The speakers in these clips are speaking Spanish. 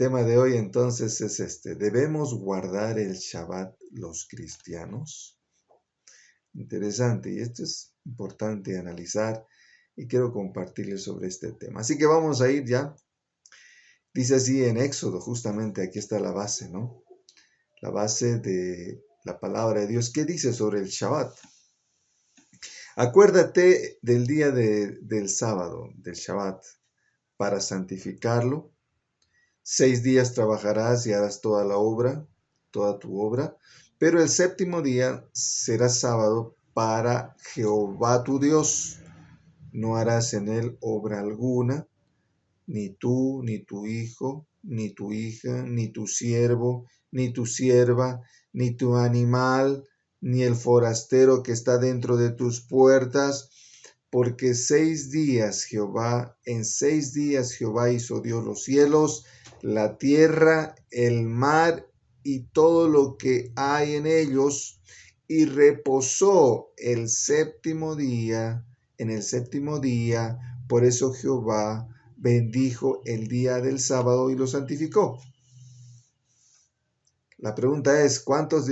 tema de hoy entonces es este: ¿debemos guardar el Shabbat los cristianos? Interesante, y esto es importante analizar y quiero compartirles sobre este tema. Así que vamos a ir ya. Dice así en Éxodo, justamente aquí está la base, ¿no? La base de la palabra de Dios. ¿Qué dice sobre el Shabbat? Acuérdate del día del sábado, del Shabbat, para santificarlo. 6 días trabajarás y harás toda la obra, toda tu obra, pero el séptimo día será sábado para Jehová tu Dios. No harás en él obra alguna, ni tú, ni tu hijo, ni tu hija, ni tu siervo, ni tu sierva, ni tu animal, ni el forastero que está dentro de tus puertas, porque en 6 días Jehová hizo Dios los cielos, la tierra, el mar y todo lo que hay en ellos, y reposó el séptimo día, en el séptimo día. Por eso Jehová bendijo el día del sábado y lo santificó. La pregunta es, ¿cuántos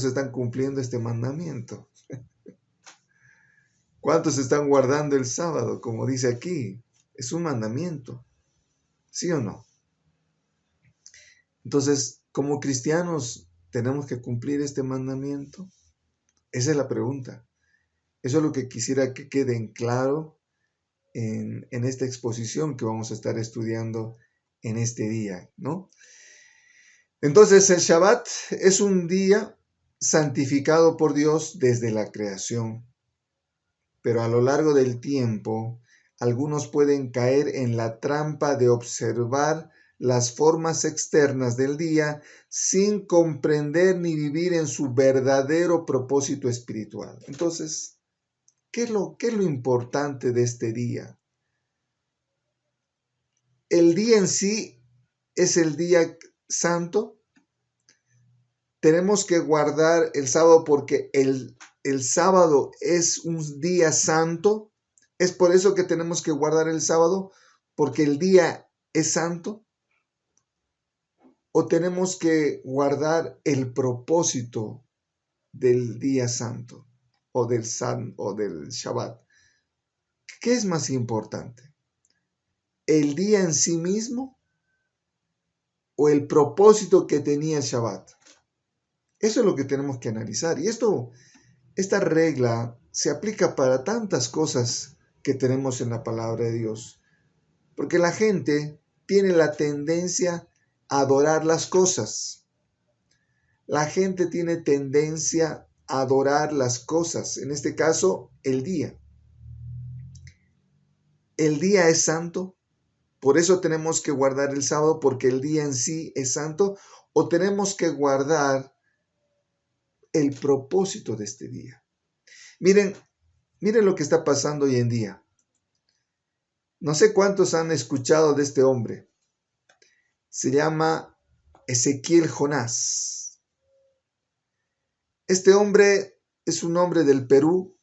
están cumpliendo este mandamiento? ¿Cuántos están guardando el sábado? Como dice aquí, es un mandamiento, ¿sí o no? Entonces, como cristianos, ¿tenemos que cumplir este mandamiento? Esa es la pregunta. Eso es lo que quisiera que quede en claro en esta exposición que vamos a estar estudiando en este día, ¿no? Entonces, el Shabbat es un día santificado por Dios desde la creación, pero a lo largo del tiempo, algunos pueden caer en la trampa de observar las formas externas del día sin comprender ni vivir en su verdadero propósito espiritual. Entonces, ¿qué es lo importante de este día? El día en sí es el día santo. Tenemos que guardar el sábado porque el sábado es un día santo. Es por eso que tenemos que guardar el sábado, porque el día es santo. O tenemos que guardar el propósito del día santo o del Shabbat. ¿Qué es más importante? ¿El día en sí mismo o el propósito que tenía el Shabbat? Eso es lo que tenemos que analizar. Y esta regla se aplica para tantas cosas que tenemos en la palabra de Dios. Porque la gente tiene la tendencia a adorar las cosas. La gente tiene tendencia a adorar las cosas. En este caso, el día. El día es santo. Por eso tenemos que guardar el sábado, porque el día en sí es santo. O tenemos que guardar el propósito de este día. Miren lo que está pasando hoy en día. No sé cuántos han escuchado de este hombre. Se llama Ezequiel Jonás. Este hombre es un hombre del Perú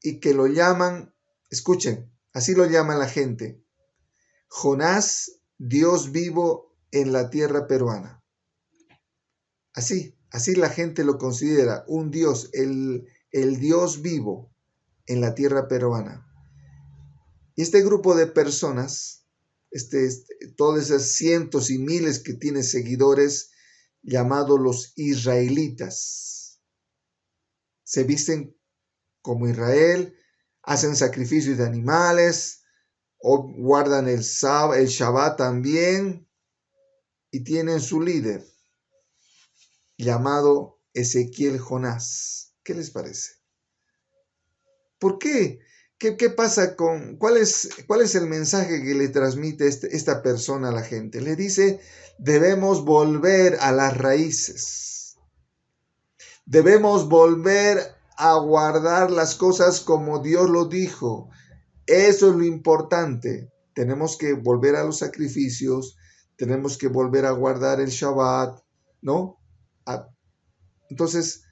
y que lo llaman, escuchen, así lo llama la gente, Jonás, Dios vivo en la tierra peruana. Así la gente lo considera, un Dios, el Dios vivo en la tierra peruana. Y este grupo de personas, todos esos cientos y miles que tiene seguidores, llamados los israelitas, se visten como Israel, hacen sacrificios de animales, o guardan el Shabbat también, y tienen su líder, llamado Ezequiel Jonás. ¿Qué les parece? ¿Por qué? ¿Qué pasa cuál es el mensaje que le transmite esta persona a la gente? Le dice, debemos volver a las raíces. Debemos volver a guardar las cosas como Dios lo dijo. Eso es lo importante. Tenemos que volver a los sacrificios, tenemos que volver a guardar el Shabbat, ¿no? Entonces,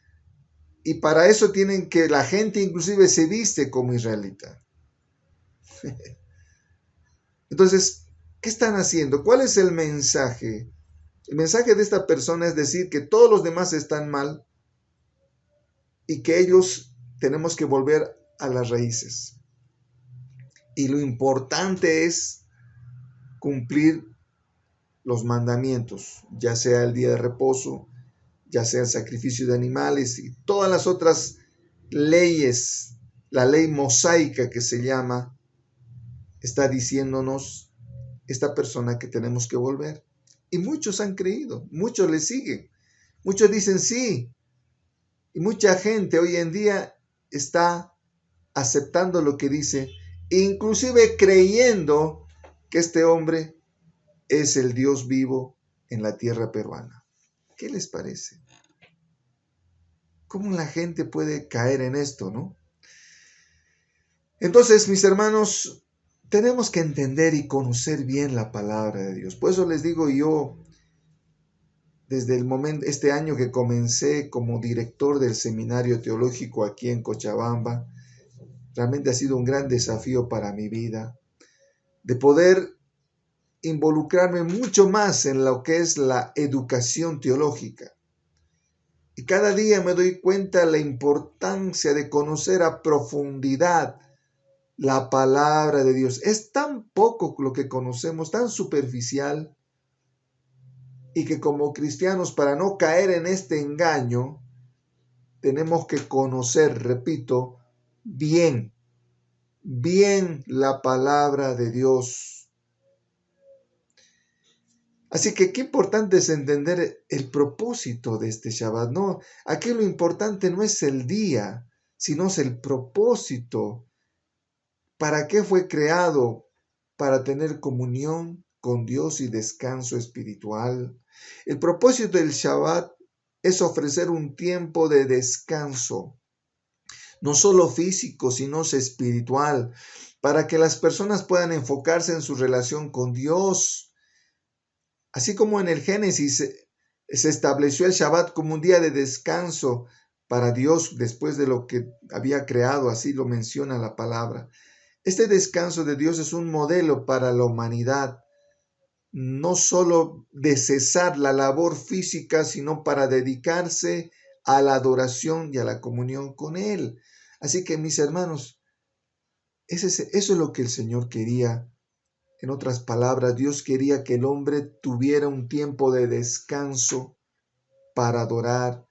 y para eso tienen que, la gente inclusive se viste como israelita. Entonces, ¿Qué están haciendo? ¿Cuál es el mensaje? El mensaje de esta persona es decir que todos los demás están mal y que ellos tenemos que volver a las raíces. Y lo importante es cumplir los mandamientos, ya sea el día de reposo, ya sea el sacrificio de animales y todas las otras leyes, la ley mosaica que se llama, está diciéndonos esta persona que tenemos que volver. Y muchos han creído, muchos le siguen, muchos dicen sí, y mucha gente hoy en día está aceptando lo que dice, inclusive creyendo que este hombre es el Dios vivo en la tierra peruana. ¿Qué les parece? ¿Cómo la gente puede caer en esto, no? Entonces, mis hermanos, tenemos que entender y conocer bien la palabra de Dios. Por eso les digo yo, desde el momento, este año que comencé como director del seminario teológico aquí en Cochabamba, realmente ha sido un gran desafío para mi vida, de poder involucrarme mucho más en lo que es la educación teológica. Y cada día me doy cuenta de la importancia de conocer a profundidad la palabra de Dios. Es tan poco lo que conocemos, tan superficial, y que como cristianos, para no caer en este engaño, tenemos que conocer, repito, bien la palabra de Dios. Así que qué importante es entender el propósito de este Shabbat. No, aquí lo importante no es el día, sino es el propósito. ¿Para qué fue creado? Para tener comunión con Dios y descanso espiritual. El propósito del Shabbat es ofrecer un tiempo de descanso, no solo físico, sino espiritual, para que las personas puedan enfocarse en su relación con Dios. Así como en el Génesis se estableció el Shabbat como un día de descanso para Dios después de lo que había creado, así lo menciona la palabra. Este descanso de Dios es un modelo para la humanidad, no solo de cesar la labor física, sino para dedicarse a la adoración y a la comunión con Él. Así que, mis hermanos, eso es lo que el Señor quería. En otras palabras, Dios quería que el hombre tuviera un tiempo de descanso para adorar,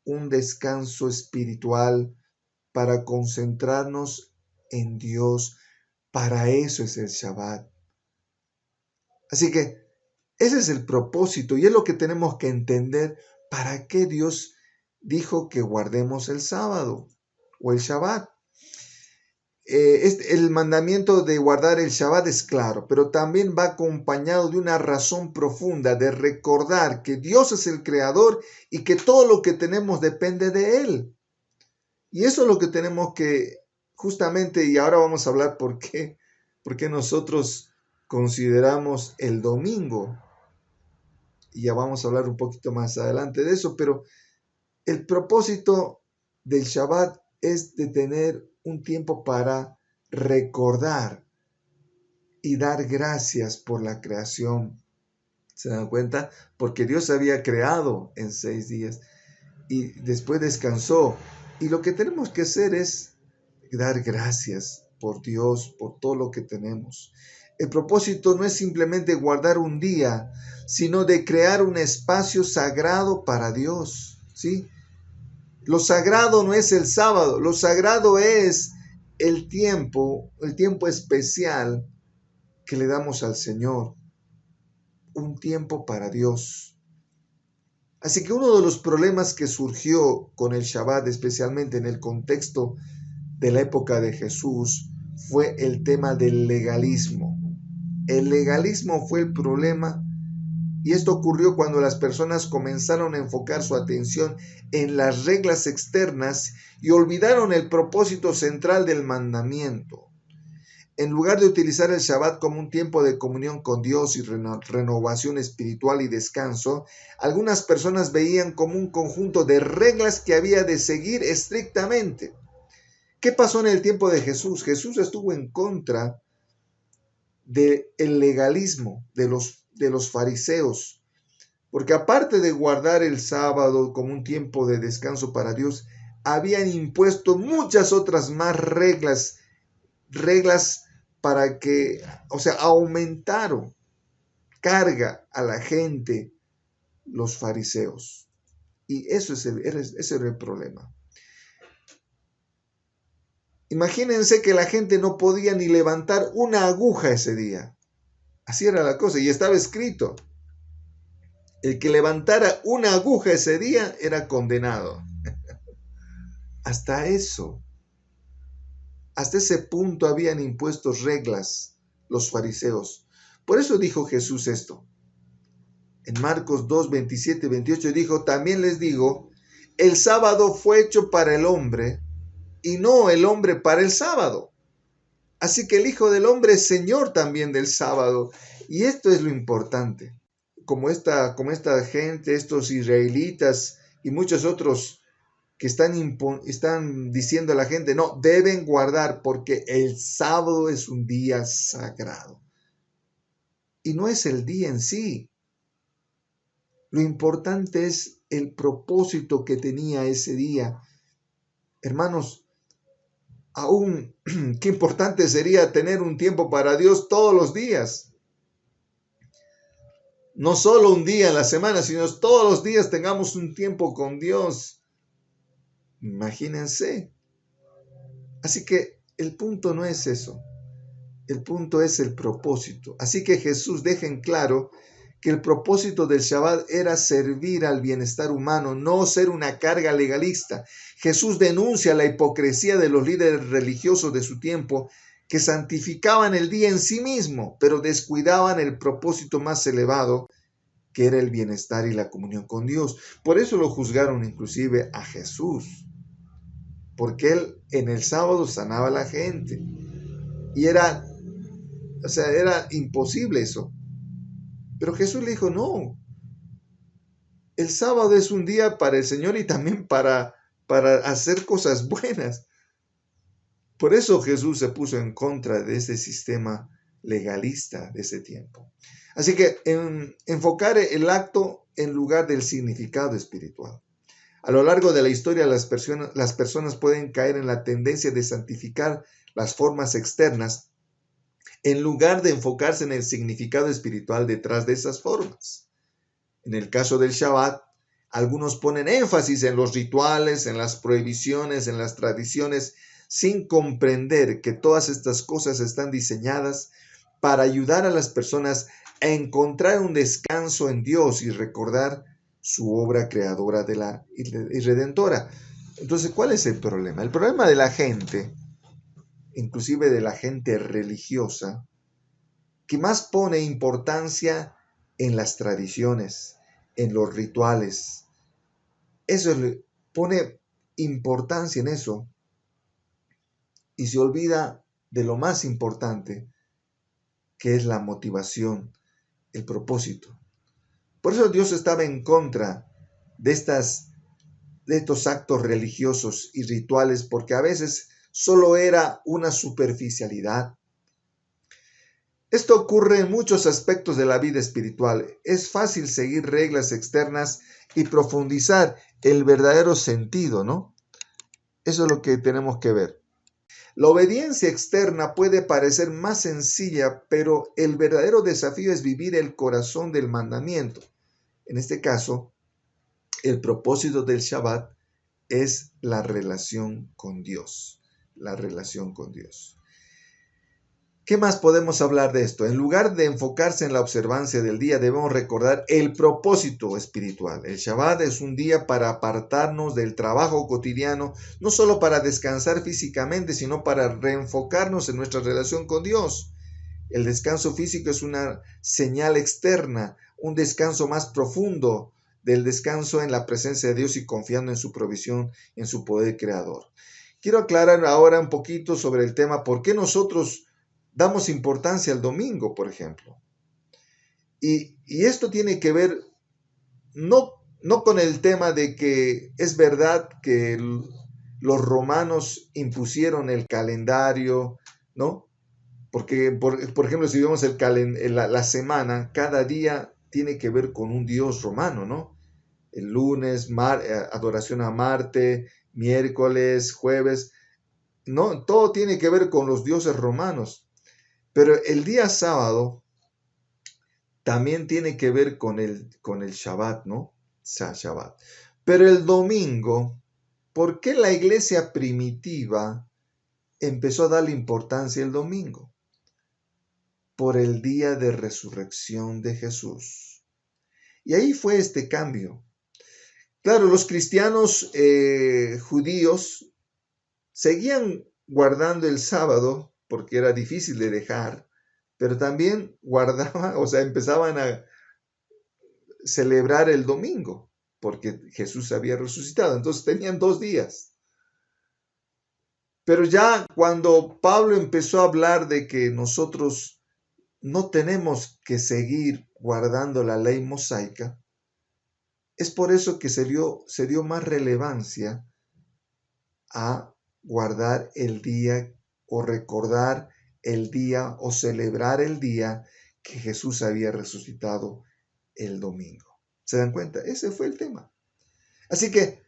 un descanso espiritual, para concentrarnos en Dios. Para eso es el Shabbat. Así que ese es el propósito y es lo que tenemos que entender para qué Dios dijo que guardemos el sábado o el Shabbat. El mandamiento de guardar el Shabbat es claro, pero también va acompañado de una razón profunda de recordar que Dios es el creador y que todo lo que tenemos depende de Él. Y eso es lo que tenemos que justamente, y ahora vamos a hablar por qué nosotros consideramos el domingo. Y ya vamos a hablar un poquito más adelante de eso, pero el propósito del Shabbat es de tener un tiempo para recordar y dar gracias por la creación. ¿Se dan cuenta? Porque Dios había creado en 6 días y después descansó. Y lo que tenemos que hacer es dar gracias por Dios, por todo lo que tenemos. El propósito no es simplemente guardar un día, sino de crear un espacio sagrado para Dios, ¿sí? Lo sagrado no es el sábado, lo sagrado es el tiempo especial que le damos al Señor, un tiempo para Dios. Así que uno de los problemas que surgió con el Shabbat, especialmente en el contexto de la época de Jesús, fue el tema del legalismo. El legalismo fue el problema. Y esto ocurrió cuando las personas comenzaron a enfocar su atención en las reglas externas y olvidaron el propósito central del mandamiento. En lugar de utilizar el Shabbat como un tiempo de comunión con Dios y renovación espiritual y descanso, algunas personas veían como un conjunto de reglas que había de seguir estrictamente. ¿Qué pasó en el tiempo de Jesús? Jesús estuvo en contra del legalismo de los fariseos. Porque aparte de guardar el sábado como un tiempo de descanso para Dios, habían impuesto muchas otras más reglas para que, o sea, aumentaron carga a la gente los fariseos. Y ese era el problema. Imagínense que la gente no podía ni levantar una aguja ese día. Así era la cosa, y estaba escrito. El que levantara una aguja ese día era condenado. Hasta eso, hasta ese punto habían impuesto reglas los fariseos. Por eso dijo Jesús esto. En Marcos 2, 27 y 28 dijo, también les digo, el sábado fue hecho para el hombre y no el hombre para el sábado. Así que el Hijo del Hombre es Señor también del sábado. Y esto es lo importante. Como esta gente, estos israelitas y muchos otros que están diciendo a la gente, no, deben guardar porque el sábado es un día sagrado. Y no es el día en sí. Lo importante es el propósito que tenía ese día. Hermanos, aún qué importante sería tener un tiempo para Dios todos los días. No solo un día en la semana, sino todos los días tengamos un tiempo con Dios. Imagínense. Así que el punto no es eso. El punto es el propósito. Así que Jesús deja en claro que el propósito del Shabbat era servir al bienestar humano, no ser una carga legalista. Jesús denuncia la hipocresía de los líderes religiosos de su tiempo que santificaban el día en sí mismo, pero descuidaban el propósito más elevado, que era el bienestar y la comunión con Dios. Por eso lo juzgaron inclusive a Jesús, porque él en el sábado sanaba a la gente. Y era imposible eso. Pero Jesús le dijo, no, el sábado es un día para el Señor y también para hacer cosas buenas. Por eso Jesús se puso en contra de ese sistema legalista de ese tiempo. Así que enfocar el acto en lugar del significado espiritual. A lo largo de la historia, las personas pueden caer en la tendencia de santificar las formas externas en lugar de enfocarse en el significado espiritual detrás de esas formas. En el caso del Shabbat, algunos ponen énfasis en los rituales, en las prohibiciones, en las tradiciones, sin comprender que todas estas cosas están diseñadas para ayudar a las personas a encontrar un descanso en Dios y recordar su obra creadora y redentora. Entonces, ¿cuál es el problema? El problema de la gente, inclusive de la gente religiosa, que más pone importancia en las tradiciones, en los rituales. Pone importancia en eso y se olvida de lo más importante, que es la motivación, el propósito. Por eso Dios estaba en contra de estos actos religiosos y rituales, porque a veces solo era una superficialidad. Esto ocurre en muchos aspectos de la vida espiritual. Es fácil seguir reglas externas y profundizar el verdadero sentido, ¿no? Eso es lo que tenemos que ver. La obediencia externa puede parecer más sencilla, pero el verdadero desafío es vivir el corazón del mandamiento. En este caso, el propósito del Shabbat es la relación con Dios. La relación con Dios. ¿Qué más podemos hablar de esto? En lugar de enfocarse en la observancia del día, debemos recordar el propósito espiritual. El Shabbat es un día para apartarnos del trabajo cotidiano, no solo para descansar físicamente, sino para reenfocarnos en nuestra relación con Dios. El descanso físico es una señal externa, un descanso más profundo del descanso en la presencia de Dios y confiando en su provisión, en su poder creador. Quiero aclarar ahora un poquito sobre el tema, ¿por qué nosotros damos importancia al domingo, por ejemplo? Y esto tiene que ver no con el tema de que es verdad que los romanos impusieron el calendario, ¿no? Porque, por ejemplo, si vemos la semana, cada día tiene que ver con un dios romano, ¿no? El lunes, adoración a Marte, miércoles, jueves, ¿no? Todo tiene que ver con los dioses romanos. Pero el día sábado también tiene que ver con el Shabbat, ¿no? Shabbat. Pero el domingo, ¿por qué la iglesia primitiva empezó a darle importancia el domingo? Por el día de resurrección de Jesús. Y ahí fue este cambio. Claro, los cristianos judíos seguían guardando el sábado porque era difícil de dejar, pero también guardaban, o sea, empezaban a celebrar el domingo porque Jesús había resucitado. Entonces tenían 2 días. Pero ya cuando Pablo empezó a hablar de que nosotros no tenemos que seguir guardando la ley mosaica, es por eso que se dio más relevancia a guardar el día o recordar el día o celebrar el día que Jesús había resucitado el domingo. ¿Se dan cuenta? Ese fue el tema. Así que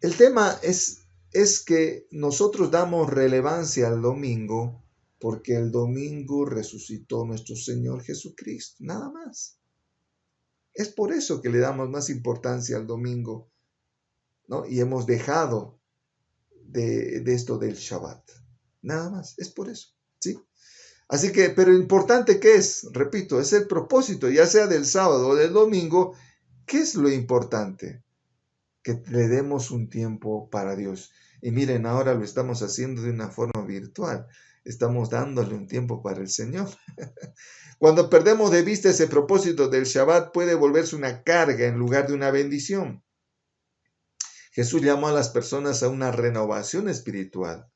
el tema es que nosotros damos relevancia al domingo porque el domingo resucitó nuestro Señor Jesucristo, nada más. Es por eso que le damos más importancia al domingo, ¿no? Y hemos dejado de esto del Shabbat. Nada más, es por eso, ¿sí? Así que, pero importante que es, repito, es el propósito, ya sea del sábado o del domingo. ¿Qué es lo importante? Que le demos un tiempo para Dios. Y miren, ahora lo estamos haciendo de una forma virtual. Estamos dándole un tiempo para el Señor. Cuando perdemos de vista ese propósito del Shabbat, puede volverse una carga en lugar de una bendición. Jesús llamó a las personas a una renovación espiritual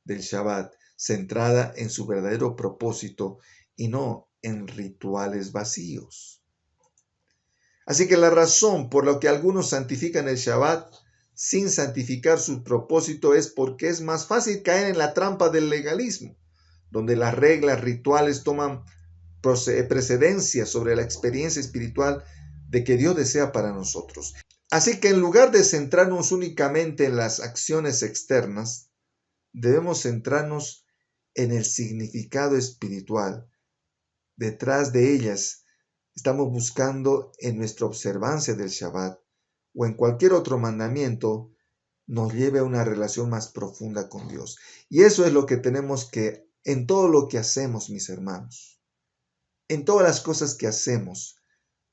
del Shabbat, centrada en su verdadero propósito y no en rituales vacíos. Así que la razón por la que algunos santifican el Shabbat sin santificar su propósito es porque es más fácil caer en la trampa del legalismo, donde las reglas rituales toman precedencia sobre la experiencia espiritual de que Dios desea para nosotros. Así que en lugar de centrarnos únicamente en las acciones externas, debemos centrarnos en el significado espiritual. Detrás de ellas estamos buscando en nuestra observancia del Shabbat o en cualquier otro mandamiento nos lleve a una relación más profunda con Dios. Y eso es lo que tenemos que, en todo lo que hacemos, mis hermanos, en todas las cosas que hacemos,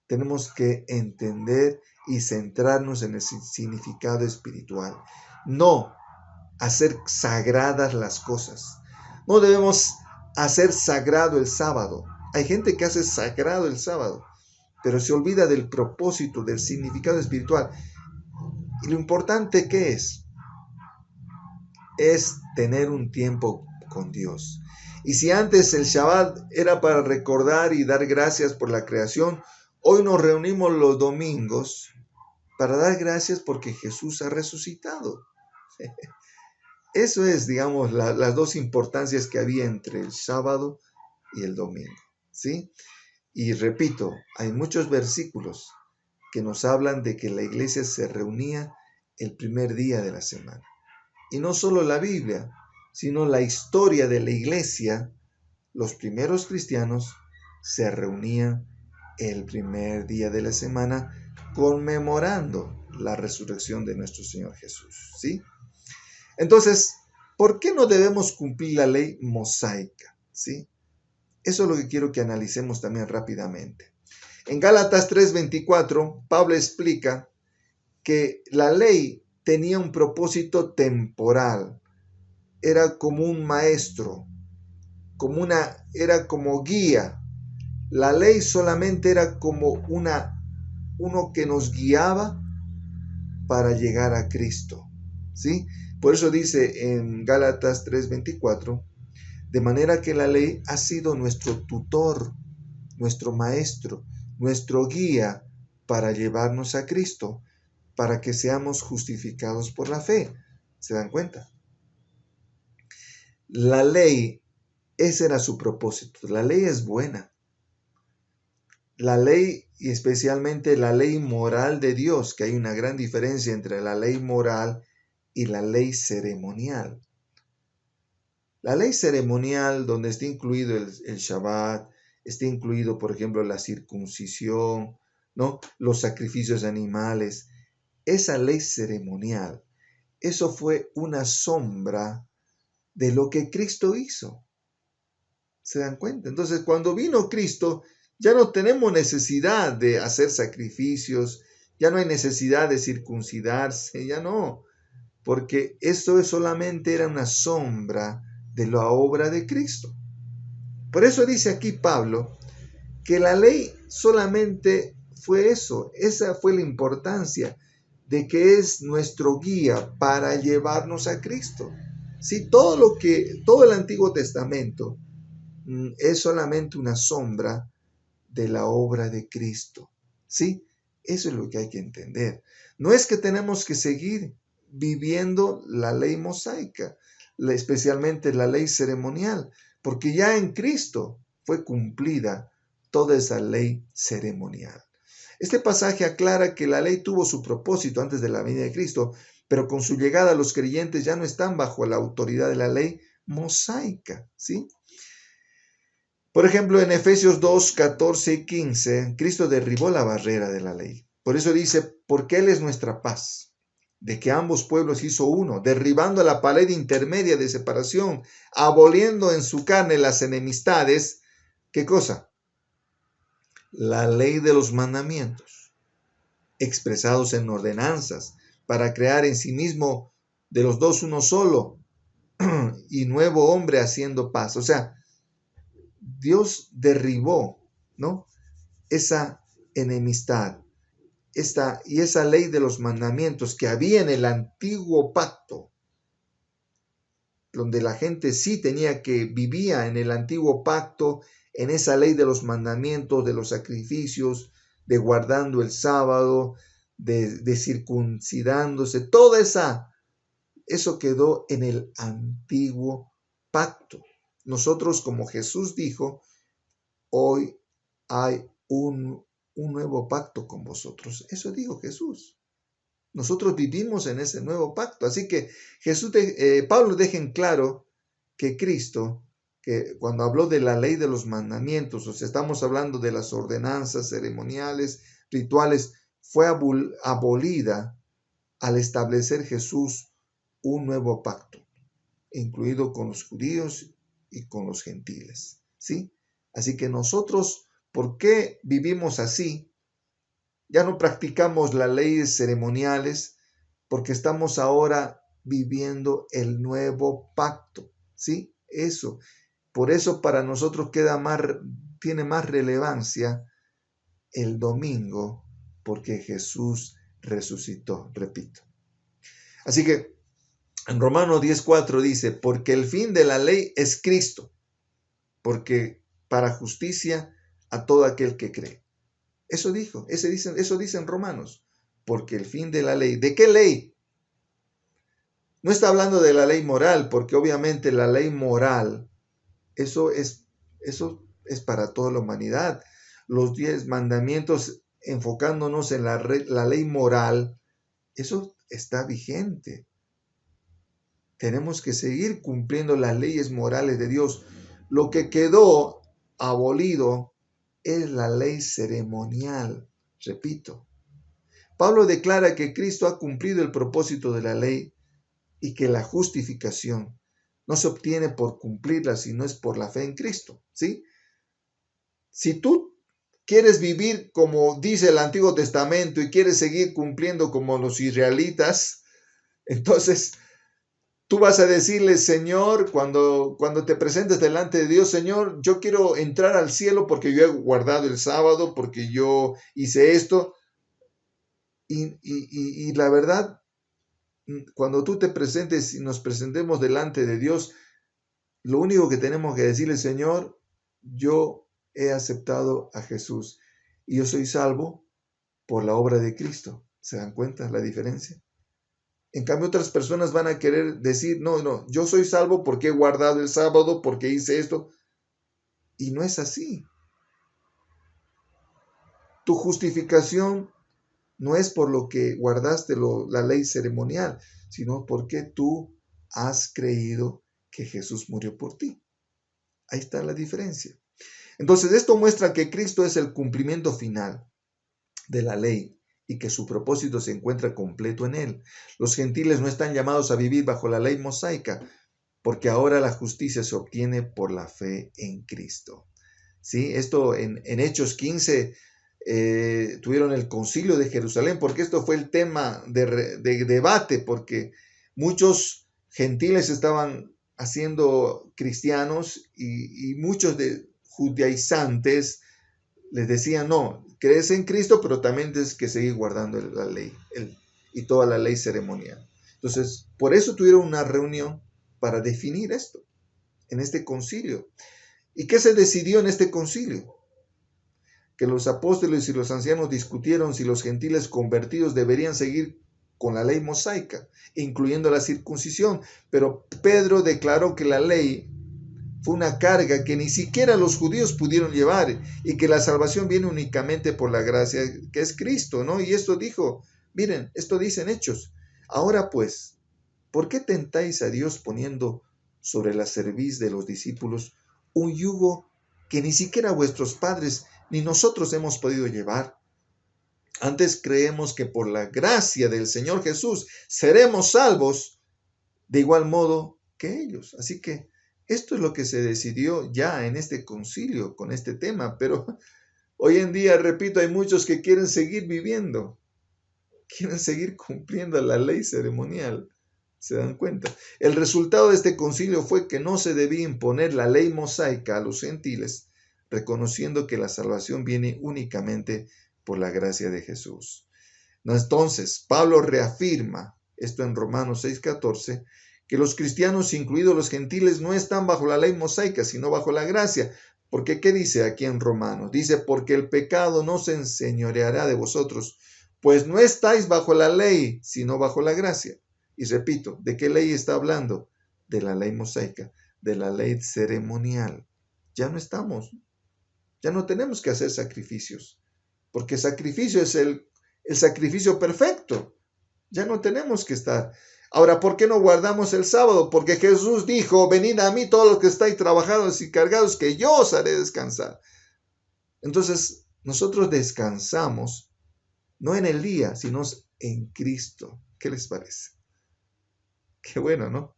tenemos que entender y centrarnos en el significado espiritual. No hacer sagradas las cosas. No debemos hacer sagrado el sábado. Hay gente que hace sagrado el sábado, pero se olvida del propósito, del significado espiritual. Y lo importante que es tener un tiempo con Dios. Y si antes el Shabbat era para recordar y dar gracias por la creación, hoy nos reunimos los domingos para dar gracias porque Jesús ha resucitado. Eso es, digamos, las dos importancias que había entre el sábado y el domingo, ¿sí? Y repito, hay muchos versículos que nos hablan de que la iglesia se reunía el primer día de la semana. Y no solo la Biblia, sino la historia de la iglesia, los primeros cristianos se reunían el primer día de la semana conmemorando la resurrección de nuestro Señor Jesús, ¿sí? Entonces, ¿por qué no debemos cumplir la ley mosaica? ¿Sí? Eso es lo que quiero que analicemos también rápidamente. En Gálatas 3:24, Pablo explica que la ley tenía un propósito temporal. Era como un maestro, era como guía. La ley solamente era como uno que nos guiaba para llegar a Cristo, ¿sí? Por eso dice en Gálatas 3:24, de manera que la ley ha sido nuestro tutor, nuestro maestro, nuestro guía para llevarnos a Cristo, para que seamos justificados por la fe. ¿Se dan cuenta? La ley Ese era su propósito. La ley es buena. La ley, y especialmente la ley moral de Dios, que hay una gran diferencia entre la ley moral y la ley ceremonial. La ley ceremonial, donde está incluido el Shabbat, está incluido, por ejemplo, la circuncisión, ¿no? Los sacrificios animales. Esa ley ceremonial, eso fue una sombra de lo que Cristo hizo. ¿Se dan cuenta? Entonces, cuando vino Cristo, ya no tenemos necesidad de hacer sacrificios, ya no hay necesidad de circuncidarse, ya no, porque eso solamente era una sombra de la obra de Cristo. Por eso dice aquí Pablo que la ley solamente fue eso, esa fue la importancia de que es nuestro guía para llevarnos a Cristo. Sí, todo el Antiguo Testamento es solamente una sombra de la obra de Cristo. ¿Sí? Eso es lo que hay que entender. No es que tenemos que seguir viviendo la ley mosaica, especialmente la ley ceremonial, porque ya en Cristo fue cumplida toda esa ley ceremonial. Este pasaje aclara que la ley tuvo su propósito antes de la venida de Cristo, pero con su llegada los creyentes ya no están bajo la autoridad de la ley mosaica, ¿sí? Por ejemplo, en Efesios 2, 14 y 15, Cristo derribó la barrera de la ley. Por eso dice, porque Él es nuestra paz, de que ambos pueblos hizo uno, derribando la pared intermedia de separación, aboliendo en su carne las enemistades. ¿Qué cosa? La ley de los mandamientos, expresados en ordenanzas, para crear en sí mismo de los dos uno solo y nuevo hombre haciendo paz. O sea, Dios derribó, ¿no? Esa enemistad, y esa ley de los mandamientos que había en el antiguo pacto, donde la gente sí vivía en el antiguo pacto, en esa ley de los mandamientos, de los sacrificios, de guardando el sábado, de circuncidándose, eso quedó en el antiguo pacto. Nosotros, como Jesús dijo, hoy hay un nuevo pacto con vosotros. Eso dijo Jesús. Nosotros vivimos en ese nuevo pacto. Así que Pablo deja en claro que Cristo, que cuando habló de la ley de los mandamientos, o sea, estamos hablando de las ordenanzas ceremoniales, rituales, fue abolida al establecer Jesús un nuevo pacto, incluido con los judíos y con los gentiles. ¿Sí? Así que nosotros, ¿por qué vivimos así? Ya no practicamos las leyes ceremoniales porque estamos ahora viviendo el nuevo pacto, ¿sí? Eso. Por eso para nosotros tiene más relevancia el domingo porque Jesús resucitó, repito. Así que en Romanos 10:4 dice, porque el fin de la ley es Cristo, porque para justicia a todo aquel que cree. Eso dice en Romanos, porque el fin de la ley, ¿de qué ley? No está hablando de la ley moral, porque obviamente la ley moral, eso es para toda la humanidad. Los 10 mandamientos, enfocándonos en la ley moral, eso está vigente. Tenemos que seguir cumpliendo las leyes morales de Dios. Lo que quedó abolido es la ley ceremonial. Repito, Pablo declara que Cristo ha cumplido el propósito de la ley y que la justificación no se obtiene por cumplirla, sino es por la fe en Cristo, ¿sí? Si tú quieres vivir como dice el Antiguo Testamento y quieres seguir cumpliendo como los israelitas, entonces tú vas a decirle, Señor, cuando te presentes delante de Dios, Señor, yo quiero entrar al cielo porque yo he guardado el sábado, porque yo hice esto. Y la verdad, cuando tú te presentes y nos presentemos delante de Dios, lo único que tenemos que decirle, Señor, yo he aceptado a Jesús y yo soy salvo por la obra de Cristo. ¿Se dan cuenta la diferencia? En cambio, otras personas van a querer decir, no, yo soy salvo porque he guardado el sábado, porque hice esto. Y no es así. Tu justificación no es por lo que guardaste la ley ceremonial, sino porque tú has creído que Jesús murió por ti. Ahí está la diferencia. Entonces, esto muestra que Cristo es el cumplimiento final de la ley y que su propósito se encuentra completo en él. Los gentiles no están llamados a vivir bajo la ley mosaica, porque ahora la justicia se obtiene por la fe en Cristo. ¿Sí? Esto en Hechos 15 tuvieron el concilio de Jerusalén, porque esto fue el tema de debate, porque muchos gentiles estaban haciendo cristianos y muchos de judaizantes les decían, no, crees en Cristo, pero también tienes que seguir guardando la ley y toda la ley ceremonial. Entonces, por eso tuvieron una reunión para definir esto, en este concilio. ¿Y qué se decidió en este concilio? Que los apóstoles y los ancianos discutieron si los gentiles convertidos deberían seguir con la ley mosaica, incluyendo la circuncisión. Pero Pedro declaró que la ley fue una carga que ni siquiera los judíos pudieron llevar y que la salvación viene únicamente por la gracia que es Cristo, ¿no? Y esto dijo, miren, esto dice en Hechos. Ahora pues, ¿por qué tentáis a Dios poniendo sobre la cerviz de los discípulos un yugo que ni siquiera vuestros padres ni nosotros hemos podido llevar? Antes creemos que por la gracia del Señor Jesús seremos salvos de igual modo que ellos. Así que esto es lo que se decidió ya en este concilio con este tema, pero hoy en día, repito, hay muchos que quieren seguir viviendo, quieren seguir cumpliendo la ley ceremonial. ¿Se dan cuenta? El resultado de este concilio fue que no se debía imponer la ley mosaica a los gentiles, reconociendo que la salvación viene únicamente por la gracia de Jesús. Entonces, Pablo reafirma esto en Romanos 6:14, que los cristianos, incluidos los gentiles, no están bajo la ley mosaica, sino bajo la gracia. Porque, ¿qué dice aquí en Romanos? Dice, porque el pecado no se enseñoreará de vosotros, pues no estáis bajo la ley, sino bajo la gracia. Y repito, ¿de qué ley está hablando? De la ley mosaica, de la ley ceremonial. Ya no estamos, ya no tenemos que hacer sacrificios, porque sacrificio es el sacrificio perfecto. Ya no tenemos que estar. Ahora, ¿por qué no guardamos el sábado? Porque Jesús dijo, venid a mí todos los que estáis trabajados y cargados, que yo os haré descansar. Entonces, nosotros descansamos, no en el día, sino en Cristo. ¿Qué les parece? Qué bueno, ¿no?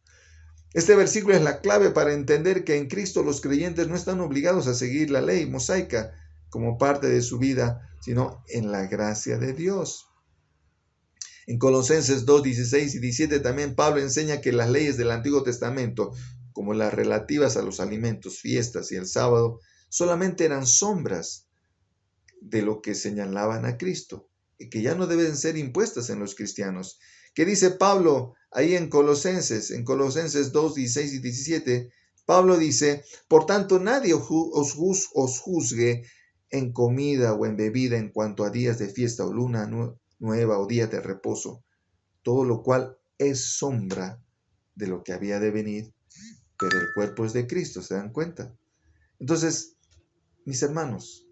Este versículo es la clave para entender que en Cristo los creyentes no están obligados a seguir la ley mosaica como parte de su vida, sino en la gracia de Dios. En Colosenses 2, 16 y 17 también Pablo enseña que las leyes del Antiguo Testamento, como las relativas a los alimentos, fiestas y el sábado, solamente eran sombras de lo que señalaban a Cristo y que ya no deben ser impuestas en los cristianos. ¿Qué dice Pablo ahí en Colosenses 2, 16 y 17? Pablo dice, por tanto nadie os juzgue en comida o en bebida en cuanto a días de fiesta o luna nueva o día de reposo, todo lo cual es sombra de lo que había de venir, pero el cuerpo es de Cristo, ¿se dan cuenta? Entonces, mis hermanos,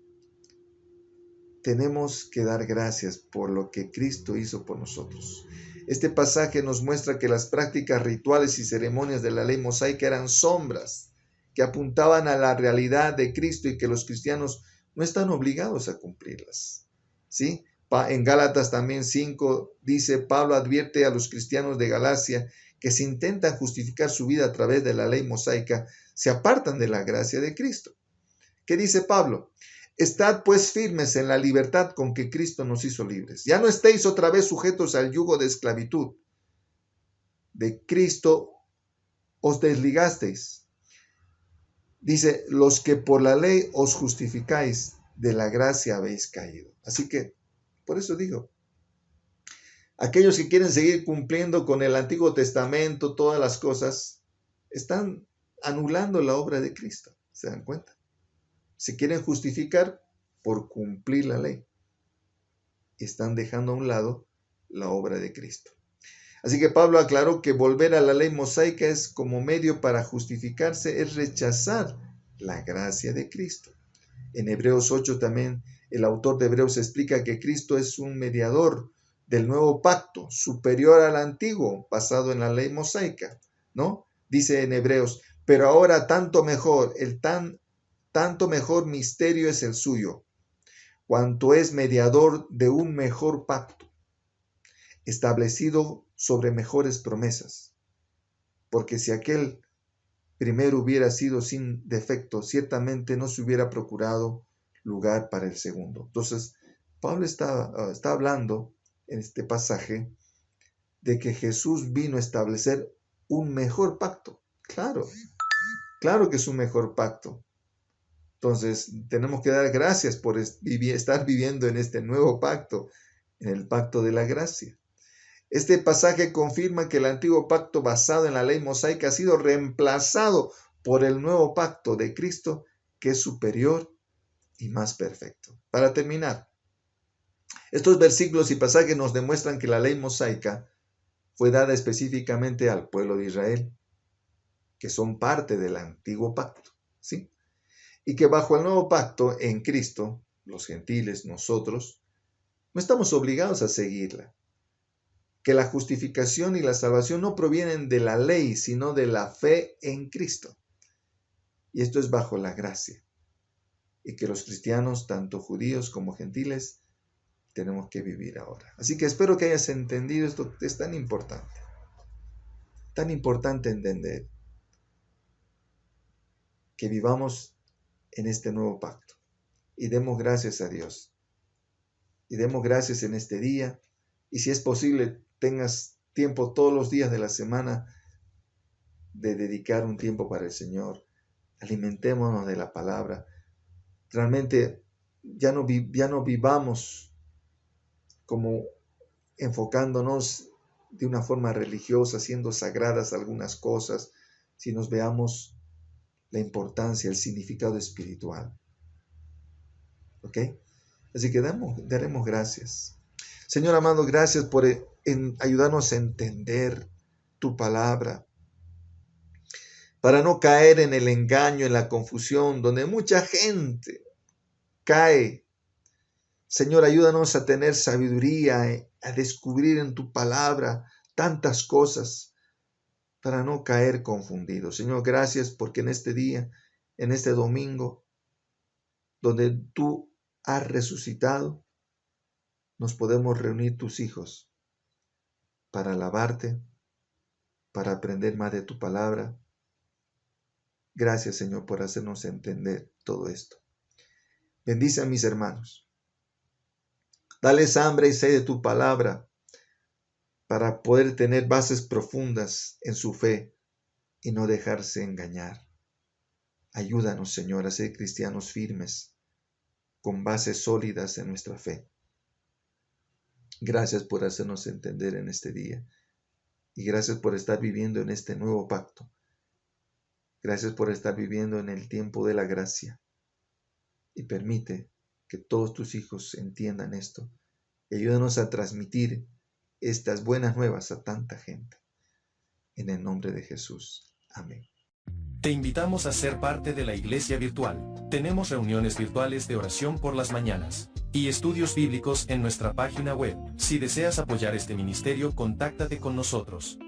tenemos que dar gracias por lo que Cristo hizo por nosotros. Este pasaje nos muestra que las prácticas rituales y ceremonias de la ley mosaica eran sombras que apuntaban a la realidad de Cristo y que los cristianos no están obligados a cumplirlas. ¿Sí? En Gálatas también 5 dice, Pablo advierte a los cristianos de Galacia que si intentan justificar su vida a través de la ley mosaica, se apartan de la gracia de Cristo. ¿Qué dice Pablo? Estad pues firmes en la libertad con que Cristo nos hizo libres. Ya no estéis otra vez sujetos al yugo de esclavitud. De Cristo os desligasteis. Dice, los que por la ley os justificáis, de la gracia habéis caído. Así que, por eso digo, aquellos que quieren seguir cumpliendo con el Antiguo Testamento todas las cosas, están anulando la obra de Cristo. ¿Se dan cuenta? Se quieren justificar por cumplir la ley. Están dejando a un lado la obra de Cristo. Así que Pablo aclaró que volver a la ley mosaica es como medio para justificarse, es rechazar la gracia de Cristo. En Hebreos 8 también el autor de Hebreos explica que Cristo es un mediador del nuevo pacto, superior al antiguo, basado en la ley mosaica, ¿no? Dice en Hebreos, pero ahora tanto mejor, tanto mejor misterio es el suyo, cuanto es mediador de un mejor pacto, establecido sobre mejores promesas. Porque si aquel primero hubiera sido sin defecto, ciertamente no se hubiera procurado lugar para el segundo. Entonces, Pablo está hablando en este pasaje de que Jesús vino a establecer un mejor pacto. Claro que es un mejor pacto. Entonces, tenemos que dar gracias por estar viviendo en este nuevo pacto, en el pacto de la gracia. Este pasaje confirma que el antiguo pacto basado en la ley mosaica ha sido reemplazado por el nuevo pacto de Cristo, que es superior y más perfecto. Para terminar, estos versículos y pasajes nos demuestran que la ley mosaica fue dada específicamente al pueblo de Israel, que son parte del antiguo pacto, ¿sí? Y que bajo el nuevo pacto en Cristo, los gentiles, nosotros, no estamos obligados a seguirla. Que la justificación y la salvación no provienen de la ley, sino de la fe en Cristo. Y esto es bajo la gracia. Y que los cristianos, tanto judíos como gentiles, tenemos que vivir ahora. Así que espero que hayas entendido esto que es tan importante. Tan importante entender que vivamos en este nuevo pacto. Y demos gracias a Dios. Y demos gracias en este día. Y si es posible, tengas tiempo todos los días de la semana de dedicar un tiempo para el Señor. Alimentémonos de la palabra. Realmente ya no vivamos como enfocándonos de una forma religiosa, haciendo sagradas algunas cosas, si nos veamos la importancia, el significado espiritual. ¿Ok? Así que daremos gracias. Señor amado, gracias por ayudarnos a entender tu palabra, para no caer en el engaño, en la confusión, donde mucha gente cae. Señor, ayúdanos a tener sabiduría, a descubrir en tu palabra tantas cosas, para no caer confundidos. Señor, gracias porque en este día, en este domingo, donde tú has resucitado, nos podemos reunir tus hijos para alabarte, para aprender más de tu palabra. Gracias, Señor, por hacernos entender todo esto. Bendice a mis hermanos. Dales hambre y sed de tu palabra para poder tener bases profundas en su fe y no dejarse engañar. Ayúdanos, Señor, a ser cristianos firmes, con bases sólidas en nuestra fe. Gracias por hacernos entender en este día y gracias por estar viviendo en este nuevo pacto. Gracias por estar viviendo en el tiempo de la gracia y permite que todos tus hijos entiendan esto y ayúdanos a transmitir estas buenas nuevas a tanta gente. En el nombre de Jesús. Amén. Te invitamos a ser parte de la iglesia virtual. Tenemos reuniones virtuales de oración por las mañanas y estudios bíblicos en nuestra página web. Si deseas apoyar este ministerio, contáctate con nosotros.